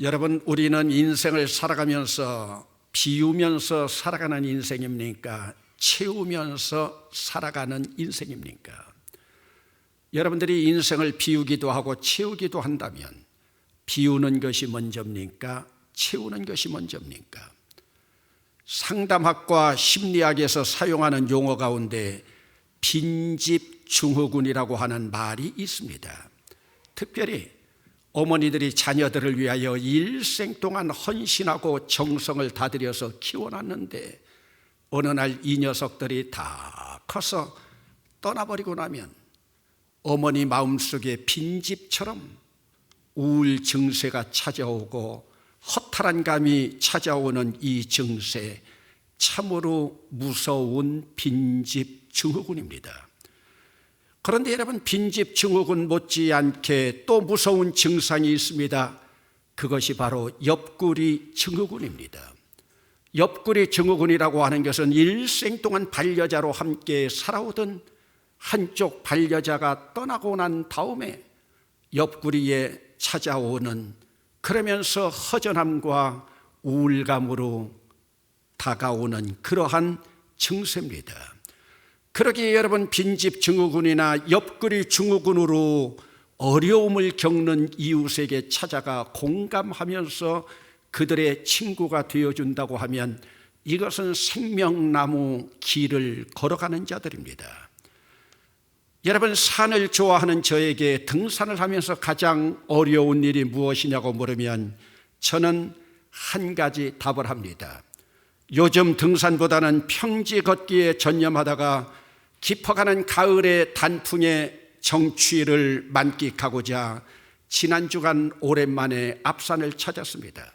여러분, 우리는 인생을 살아가면서 비우면서 살아가는 인생입니까? 채우면서 살아가는 인생입니까? 여러분들이 인생을 비우기도 하고 채우기도 한다면 비우는 것이 먼저입니까? 채우는 것이 먼저입니까? 상담학과 심리학에서 사용하는 용어 가운데 빈집증후군이라고 하는 말이 있습니다. 특별히 어머니들이 자녀들을 위하여 일생 동안 헌신하고 정성을 다들여서 키워놨는데 어느 날 이 녀석들이 다 커서 떠나버리고 나면 어머니 마음속에 빈집처럼 우울 증세가 찾아오고 허탈한 감이 찾아오는 이 증세, 참으로 무서운 빈집 증후군입니다. 그런데 여러분, 빈집 증후군 못지않게 또 무서운 증상이 있습니다. 그것이 바로 옆구리 증후군입니다. 옆구리 증후군이라고 하는 것은 일생 동안 반려자로 함께 살아오던 한쪽 반려자가 떠나고 난 다음에 옆구리에 찾아오는, 그러면서 허전함과 우울감으로 다가오는 그러한 증세입니다. 그러기에 여러분, 빈집 증후군이나 옆구리 증후군으로 어려움을 겪는 이웃에게 찾아가 공감하면서 그들의 친구가 되어준다고 하면 이것은 생명나무 길을 걸어가는 자들입니다. 여러분, 산을 좋아하는 저에게 등산을 하면서 가장 어려운 일이 무엇이냐고 물으면 저는 한 가지 답을 합니다. 요즘 등산보다는 평지 걷기에 전념하다가 깊어가는 가을의 단풍의 정취를 만끽하고자 지난 주간 오랜만에 앞산을 찾았습니다.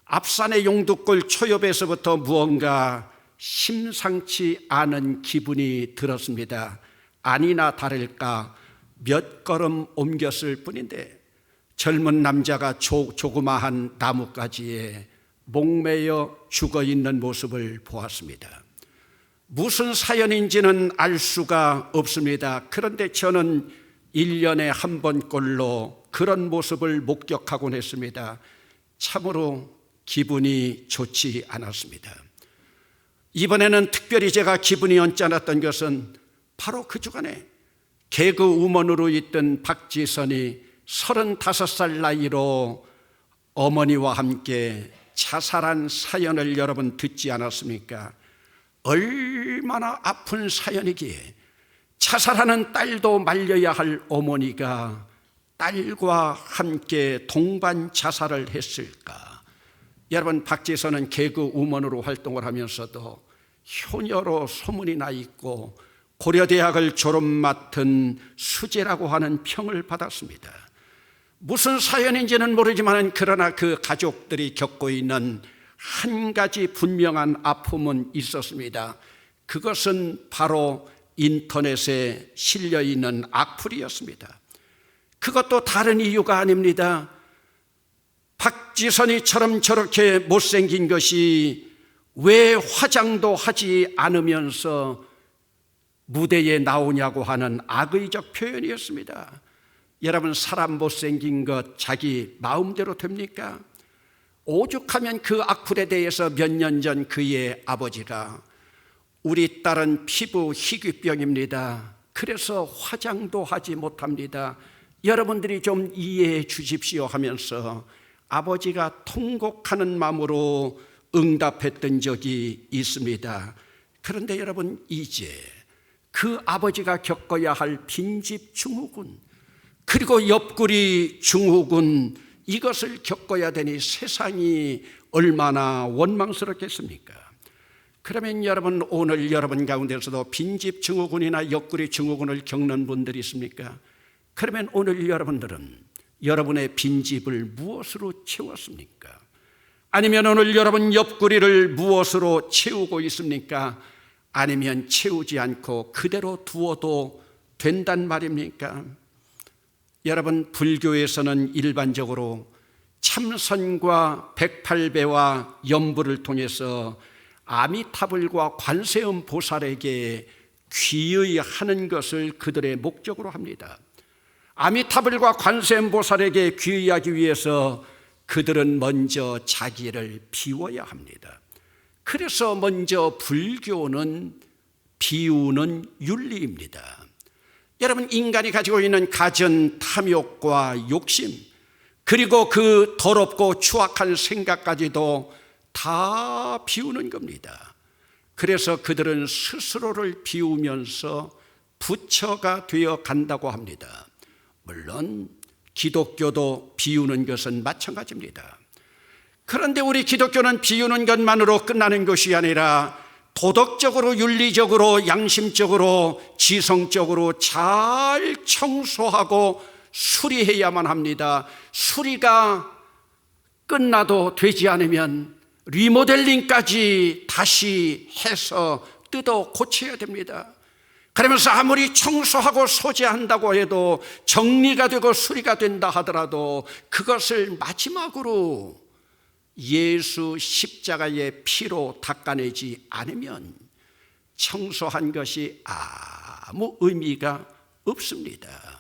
앞산의 용두골 초엽에서부터 무언가 심상치 않은 기분이 들었습니다. 아니나 다를까 몇 걸음 옮겼을 뿐인데 젊은 남자가 조그마한 나뭇가지에 목매여 죽어있는 모습을 보았습니다. 무슨 사연인지는 알 수가 없습니다. 그런데 저는 1년에 한 번꼴로 그런 모습을 목격하곤 했습니다. 참으로 기분이 좋지 않았습니다. 이번에는 특별히 제가 기분이 언짢았던 것은 바로 그 주간에 개그우먼으로 있던 박지선이 35살 나이로 어머니와 함께 자살한 사연을 여러분 듣지 않았습니까? 얼마나 아픈 사연이기에 자살하는 딸도 말려야 할 어머니가 딸과 함께 동반 자살을 했을까? 여러분, 박지선은 개그우먼으로 활동을 하면서도 효녀로 소문이 나 있고 고려대학을 졸업 맡은 수재라고 하는 평을 받았습니다. 무슨 사연인지는 모르지만 그러나 그 가족들이 겪고 있는 한 가지 분명한 아픔은 있었습니다. 그것은 바로 인터넷에 실려있는 악플이었습니다. 그것도 다른 이유가 아닙니다. 박지선이처럼 저렇게 못생긴 것이 왜 화장도 하지 않으면서 무대에 나오냐고 하는 악의적 표현이었습니다. 여러분, 사람 못생긴 것 자기 마음대로 됩니까? 오죽하면 그 악플에 대해서 몇 년 전 그의 아버지가 우리 딸은 피부 희귀병입니다. 그래서 화장도 하지 못합니다. 여러분들이 좀 이해해 주십시오 하면서 아버지가 통곡하는 마음으로 응답했던 적이 있습니다. 그런데 여러분, 이제 그 아버지가 겪어야 할 빈집 증후군, 그리고 옆구리 증후군, 이것을 겪어야 되니 세상이 얼마나 원망스럽겠습니까? 그러면 여러분, 오늘 여러분 가운데서도 빈집 증후군이나 옆구리 증후군을 겪는 분들이 있습니까? 그러면 오늘 여러분들은 여러분의 빈집을 무엇으로 채웠습니까? 아니면 오늘 여러분 옆구리를 무엇으로 채우고 있습니까? 아니면 채우지 않고 그대로 두어도 된단 말입니까? 여러분, 불교에서는 일반적으로 참선과 108배와 염불을 통해서 아미타불과 관세음 보살에게 귀의하는 것을 그들의 목적으로 합니다. 아미타불과 관세음 보살에게 귀의하기 위해서 그들은 먼저 자기를 비워야 합니다. 그래서 먼저 불교는 비우는 윤리입니다. 여러분, 인간이 가지고 있는 가전, 탐욕과 욕심, 그리고 그 더럽고 추악한 생각까지도 다 비우는 겁니다. 그래서 그들은 스스로를 비우면서 부처가 되어 간다고 합니다. 물론 기독교도 비우는 것은 마찬가지입니다. 그런데 우리 기독교는 비우는 것만으로 끝나는 것이 아니라 도덕적으로, 윤리적으로, 양심적으로, 지성적으로 잘 청소하고 수리해야만 합니다. 수리가 끝나도 되지 않으면 리모델링까지 다시 해서 뜯어 고쳐야 됩니다. 그러면서 아무리 청소하고 소재한다고 해도, 정리가 되고 수리가 된다 하더라도 그것을 마지막으로 예수 십자가의 피로 닦아내지 않으면 청소한 것이 아무 의미가 없습니다.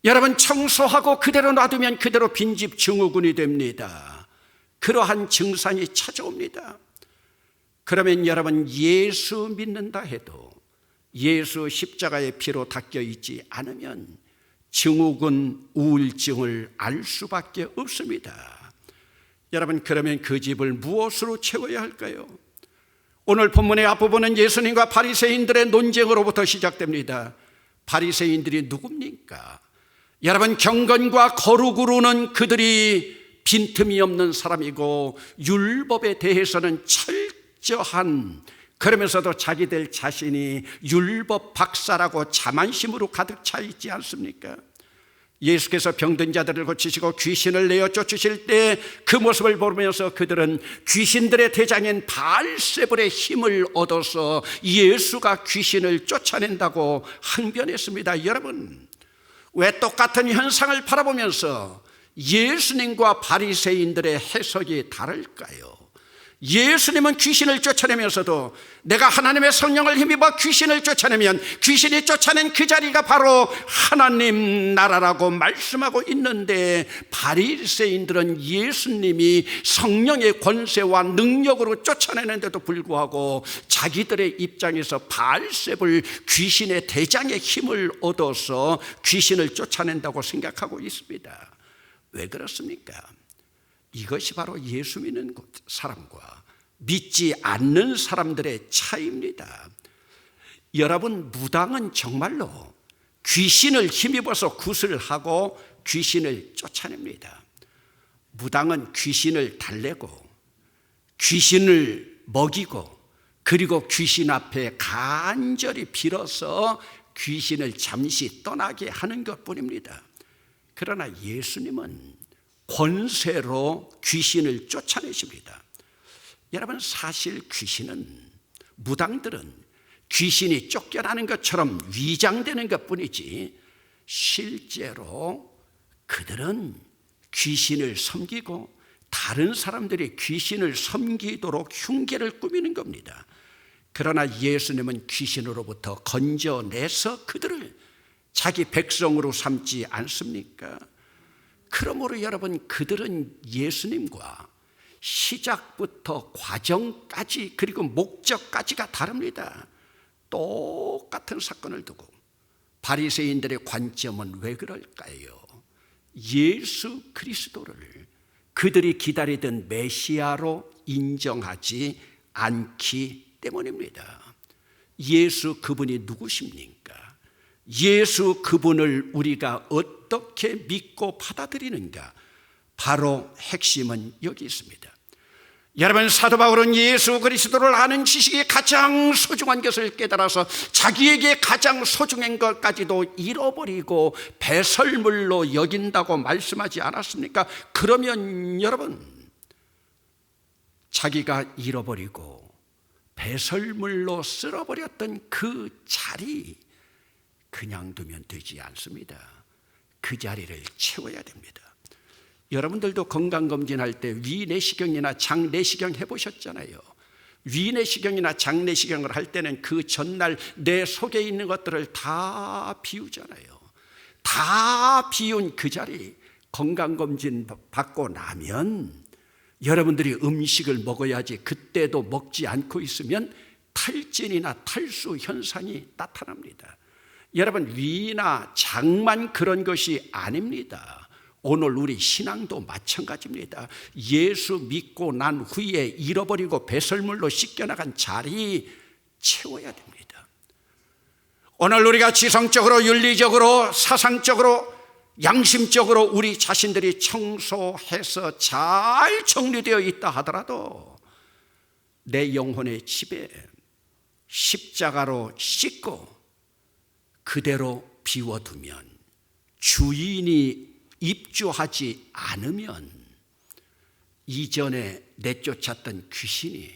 여러분, 청소하고 그대로 놔두면 그대로 빈집 증후군이 됩니다. 그러한 증상이 찾아옵니다. 그러면 여러분, 예수 믿는다 해도 예수 십자가의 피로 닦여 있지 않으면 증후군, 우울증을 알 수밖에 없습니다. 여러분, 그러면 그 집을 무엇으로 채워야 할까요? 오늘 본문의 앞부분은 예수님과 바리새인들의 논쟁으로부터 시작됩니다. 바리새인들이 누굽니까? 여러분, 경건과 거룩으로는 그들이 빈틈이 없는 사람이고, 율법에 대해서는 철저한, 그러면서도 자기들 자신이 율법 박사라고 자만심으로 가득 차 있지 않습니까? 예수께서 병든 자들을 고치시고 귀신을 내어 쫓으실 때 그 모습을 보면서 그들은 귀신들의 대장인 바알세불의 힘을 얻어서 예수가 귀신을 쫓아낸다고 항변했습니다. 여러분, 왜 똑같은 현상을 바라보면서 예수님과 바리새인들의 해석이 다를까요? 예수님은 귀신을 쫓아내면서도 내가 하나님의 성령을 힘입어 귀신을 쫓아내면 귀신이 쫓아낸 그 자리가 바로 하나님 나라라고 말씀하고 있는데, 바리새인들은 예수님이 성령의 권세와 능력으로 쫓아내는데도 불구하고 자기들의 입장에서 바알세불 귀신의 대장의 힘을 얻어서 귀신을 쫓아낸다고 생각하고 있습니다. 왜 그렇습니까? 이것이 바로 예수 믿는 사람과 믿지 않는 사람들의 차이입니다. 여러분, 무당은 정말로 귀신을 힘입어서 굿을 하고 귀신을 쫓아냅니다. 무당은 귀신을 달래고 귀신을 먹이고, 그리고 귀신 앞에 간절히 빌어서 귀신을 잠시 떠나게 하는 것뿐입니다. 그러나 예수님은 권세로 귀신을 쫓아내십니다. 여러분, 사실 귀신은, 무당들은 귀신이 쫓겨나는 것처럼 위장되는 것뿐이지 실제로 그들은 귀신을 섬기고 다른 사람들이 귀신을 섬기도록 흉계를 꾸미는 겁니다. 그러나 예수님은 귀신으로부터 건져내서 그들을 자기 백성으로 삼지 않습니까? 그러므로 여러분, 그들은 예수님과 시작부터 과정까지, 그리고 목적까지가 다릅니다. 똑같은 사건을 두고 바리새인들의 관점은 왜 그럴까요? 예수 그리스도를 그들이 기다리던 메시아로 인정하지 않기 때문입니다. 예수 그분이 누구십니까? 예수 그분을 우리가 어떻게 믿고 받아들이는가? 바로 핵심은 여기 있습니다. 여러분, 사도 바울은 예수 그리스도를 아는 지식이 가장 소중한 것을 깨달아서 자기에게 가장 소중한 것까지도 잃어버리고 배설물로 여긴다고 말씀하지 않았습니까? 그러면 여러분, 자기가 잃어버리고 배설물로 쓸어버렸던 그 자리 그냥 두면 되지 않습니다. 그 자리를 채워야 됩니다. 여러분들도 건강검진할 때 위내시경이나 장내시경 해보셨잖아요. 위내시경이나 장내시경을 할 때는 그 전날 내 속에 있는 것들을 다 비우잖아요. 다 비운 그 자리, 건강검진 받고 나면 여러분들이 음식을 먹어야지 그때도 먹지 않고 있으면 탈진이나 탈수 현상이 나타납니다. 여러분, 위나 장만 그런 것이 아닙니다. 오늘 우리 신앙도 마찬가지입니다. 예수 믿고 난 후에 잃어버리고 배설물로 씻겨나간 자리 채워야 됩니다. 오늘 우리가 지성적으로, 윤리적으로, 사상적으로, 양심적으로 우리 자신들이 청소해서 잘 정리되어 있다 하더라도 내 영혼의 집에 십자가로 씻고 그대로 비워두면, 주인이 입주하지 않으면 이전에 내쫓았던 귀신이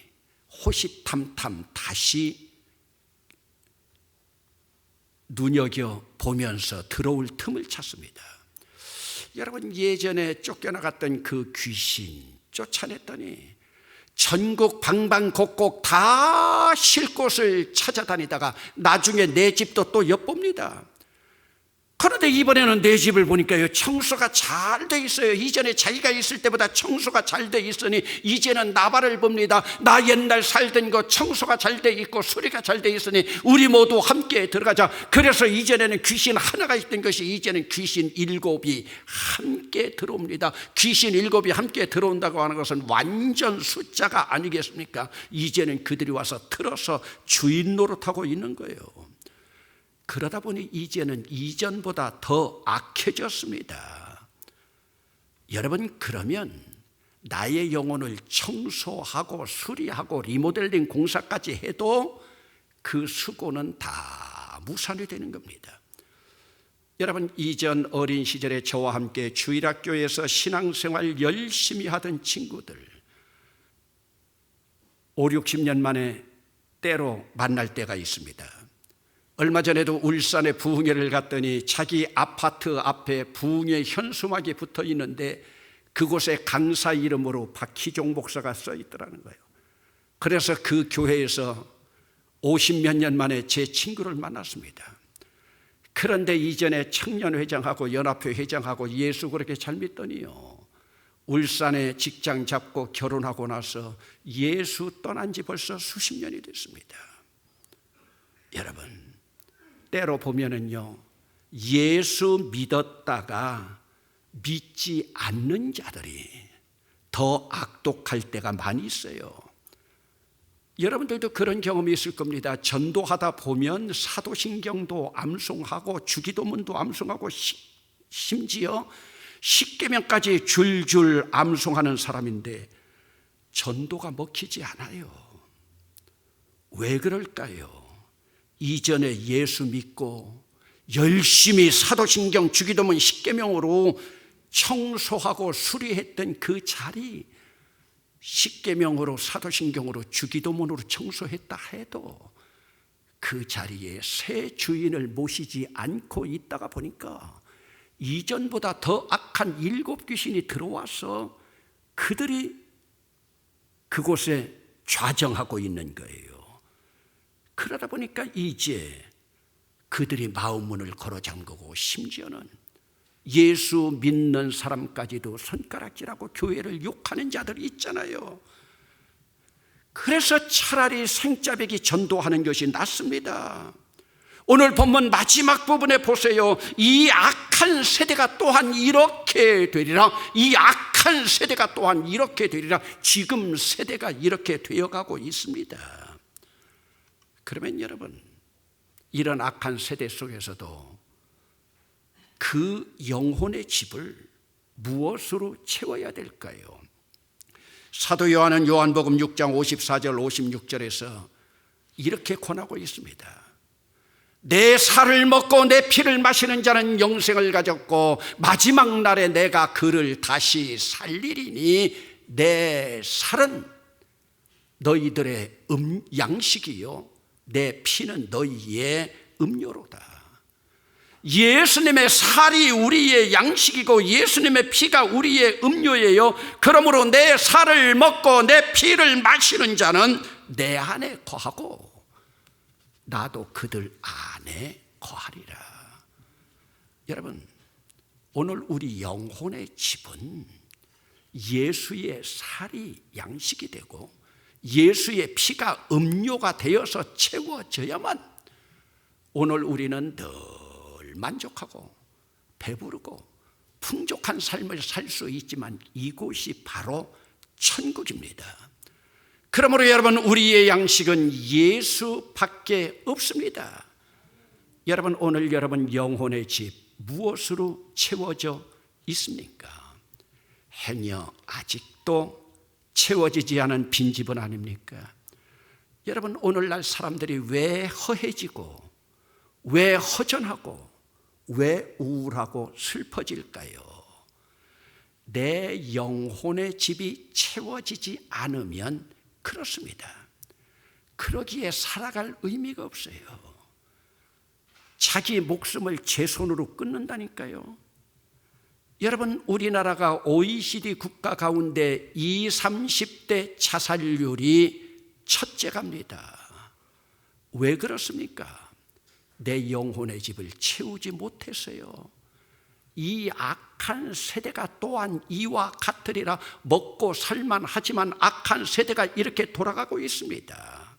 호시탐탐 다시 눈여겨보면서 들어올 틈을 찾습니다. 여러분, 예전에 쫓겨나갔던 그 귀신 쫓아냈더니 전국 방방곡곡 다 쉴 곳을 찾아다니다가 나중에 내 집도 또 엿봅니다. 그런데 이번에는 내 집을 보니까요, 청소가 잘 돼 있어요. 이전에 자기가 있을 때보다 청소가 잘 돼 있으니 이제는 나발을 봅니다. 나 옛날 살던 거 청소가 잘 돼 있고 수리가 잘 돼 있으니 우리 모두 함께 들어가자. 그래서 이전에는 귀신 하나가 있던 것이 이제는 귀신 7이 함께 들어옵니다. 귀신 7이 함께 들어온다고 하는 것은 완전 숫자가 아니겠습니까? 이제는 그들이 와서 틀어서 주인 노릇하고 있는 거예요. 그러다 보니 이제는 이전보다 더 악해졌습니다. 여러분, 그러면 나의 영혼을 청소하고 수리하고 리모델링 공사까지 해도 그 수고는 다 무산이 되는 겁니다. 여러분, 이전 어린 시절에 저와 함께 주일학교에서 신앙생활 열심히 하던 친구들 5, 60년 만에 때로 만날 때가 있습니다. 얼마 전에도 울산에 부흥회를 갔더니 자기 아파트 앞에 부흥회 현수막이 붙어 있는데 그곳에 강사 이름으로 박희종 목사가 써 있더라는 거예요. 그래서 그 교회에서 50몇 년 만에 제 친구를 만났습니다. 그런데 이전에 청년회장하고 연합회 회장하고 예수 그렇게 잘 믿더니요, 울산에 직장 잡고 결혼하고 나서 예수 떠난 지 벌써 수십 년이 됐습니다. 여러분, 때로 보면은요, 예수 믿었다가 믿지 않는 자들이 더 악독할 때가 많이 있어요. 여러분들도 그런 경험이 있을 겁니다. 전도하다 보면 사도신경도 암송하고 주기도문도 암송하고 심지어 십계명까지 줄줄 암송하는 사람인데 전도가 먹히지 않아요. 왜 그럴까요? 이전에 예수 믿고 열심히 사도신경, 주기도문, 십계명으로 청소하고 수리했던 그 자리, 십계명으로, 사도신경으로, 주기도문으로 청소했다 해도 그 자리에 새 주인을 모시지 않고 있다가 보니까 이전보다 더 악한 7 귀신이 들어와서 그들이 그곳에 좌정하고 있는 거예요. 그러다 보니까 이제 그들이 마음문을 걸어 잠그고 심지어는 예수 믿는 사람까지도 손가락질하고 교회를 욕하는 자들이 있잖아요. 그래서 차라리 생짜배기 전도하는 것이 낫습니다. 오늘 본문 마지막 부분에 보세요. 이 악한 세대가 또한 이렇게 되리라. 이 악한 세대가 또한 이렇게 되리라. 지금 세대가 이렇게 되어가고 있습니다. 그러면 여러분, 이런 악한 세대 속에서도 그 영혼의 집을 무엇으로 채워야 될까요? 사도 요한은 요한복음 6장 54절 56절에서 이렇게 권하고 있습니다. 내 살을 먹고 내 피를 마시는 자는 영생을 가졌고 마지막 날에 내가 그를 다시 살리리니 내 살은 너희들의 양식이요 내 피는 너희의 음료로다. 예수님의 살이 우리의 양식이고 예수님의 피가 우리의 음료예요. 그러므로 내 살을 먹고 내 피를 마시는 자는 내 안에 거하고 나도 그들 안에 거하리라. 여러분, 오늘 우리 영혼의 집은 예수의 살이 양식이 되고 예수의 피가 음료가 되어서 채워져야만 오늘 우리는 늘 만족하고 배부르고 풍족한 삶을 살 수 있지만 이곳이 바로 천국입니다. 그러므로 여러분, 우리의 양식은 예수밖에 없습니다. 여러분, 오늘 여러분 영혼의 집 무엇으로 채워져 있습니까? 행여 아직도 채워지지 않은 빈집은 아닙니까? 여러분, 오늘날 사람들이 왜 허해지고 왜 허전하고 왜 우울하고 슬퍼질까요? 내 영혼의 집이 채워지지 않으면 그렇습니다. 그러기에 살아갈 의미가 없어요. 자기 목숨을 제 손으로 끊는다니까요. 여러분, 우리나라가 OECD 국가 가운데 20, 30대 자살률이 첫째갑니다. 왜 그렇습니까? 내 영혼의 집을 채우지 못했어요. 이 악한 세대가 또한 이와 같으리라. 먹고 살만 하지만 악한 세대가 이렇게 돌아가고 있습니다.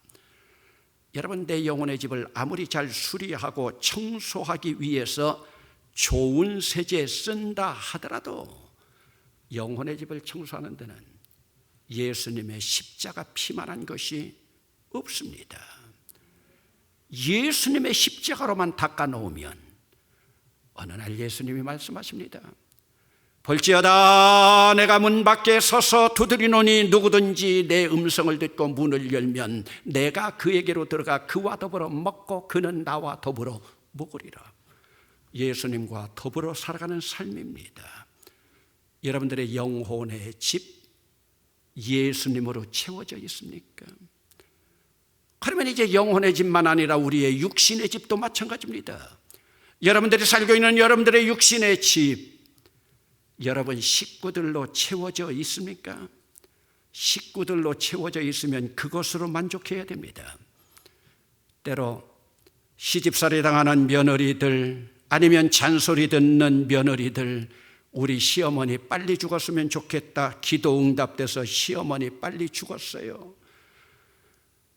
여러분, 내 영혼의 집을 아무리 잘 수리하고 청소하기 위해서 좋은 세제 쓴다 하더라도 영혼의 집을 청소하는 데는 예수님의 십자가 피만한 것이 없습니다. 예수님의 십자가로만 닦아놓으면 어느 날 예수님이 말씀하십니다. 볼지어다 내가 문 밖에 서서 두드리노니 누구든지 내 음성을 듣고 문을 열면 내가 그에게로 들어가 그와 더불어 먹고 그는 나와 더불어 먹으리라. 예수님과 더불어 살아가는 삶입니다. 여러분들의 영혼의 집 예수님으로 채워져 있습니까? 그러면 이제 영혼의 집만 아니라 우리의 육신의 집도 마찬가지입니다. 여러분들이 살고 있는 여러분들의 육신의 집, 여러분 식구들로 채워져 있습니까? 식구들로 채워져 있으면 그것으로 만족해야 됩니다. 때로 시집살이 당하는 며느리들, 아니면 잔소리 듣는 며느리들, 우리 시어머니 빨리 죽었으면 좋겠다 기도 응답돼서 시어머니 빨리 죽었어요.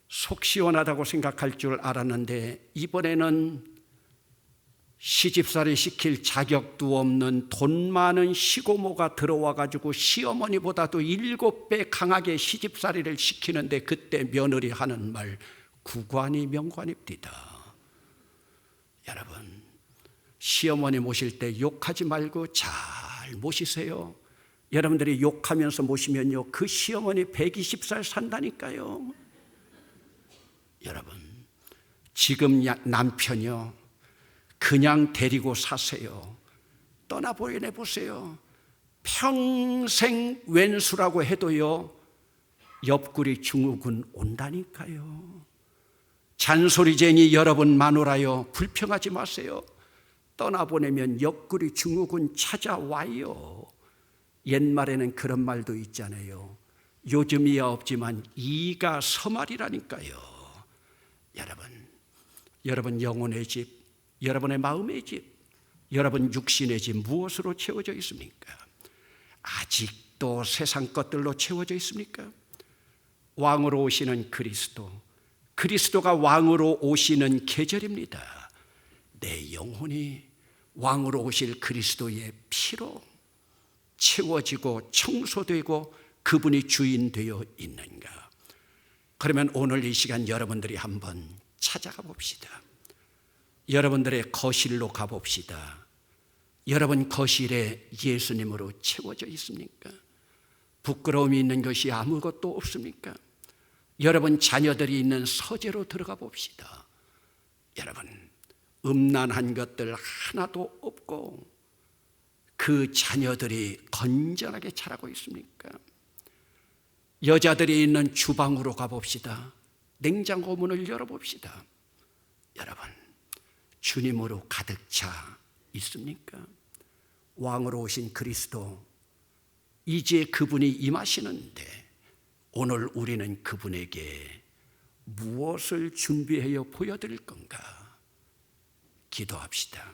속 시원하다고 생각할 줄 알았는데 이번에는 시집살이 시킬 자격도 없는 돈 많은 시고모가 들어와 가지고 시어머니보다도 7배 강하게 시집살이를 시키는데 그때 며느리 하는 말 구관이 명관입니다. 여러분, 시어머니 모실 때 욕하지 말고 잘 모시세요. 여러분들이 욕하면서 모시면요 그 시어머니 120살 산다니까요. 여러분, 지금 남편이요 그냥 데리고 사세요. 떠나보내보세요. 평생 왼수라고 해도요 옆구리 증후군 온다니까요. 잔소리쟁이 여러분 마누라요 불평하지 마세요. 떠나보내면 옆구리 증후군 찾아와요. 옛말에는 그런 말도 있잖아요. 요즘이야 없지만 이가 서말이라니까요. 여러분 영혼의 집, 여러분의 마음의 집, 여러분 육신의 집 무엇으로 채워져 있습니까? 아직도 세상 것들로 채워져 있습니까? 왕으로 오시는 그리스도, 그리스도가 왕으로 오시는 계절입니다. 내 영혼이 왕으로 오실 그리스도의 피로 채워지고 청소되고 그분이 주인 되어 있는가? 그러면 오늘 이 시간 여러분들이 한번 찾아가 봅시다. 여러분들의 거실로 가봅시다. 여러분 거실에 예수님으로 채워져 있습니까? 부끄러움이 있는 것이 아무것도 없습니까? 여러분 자녀들이 있는 서재로 들어가 봅시다. 여러분 음란한 것들 하나도 없고 그 자녀들이 건전하게 자라고 있습니까? 여자들이 있는 주방으로 가봅시다. 냉장고 문을 열어봅시다. 여러분 주님으로 가득 차 있습니까? 왕으로 오신 그리스도, 이제 그분이 임하시는데 오늘 우리는 그분에게 무엇을 준비하여 보여드릴 건가? 기도합시다.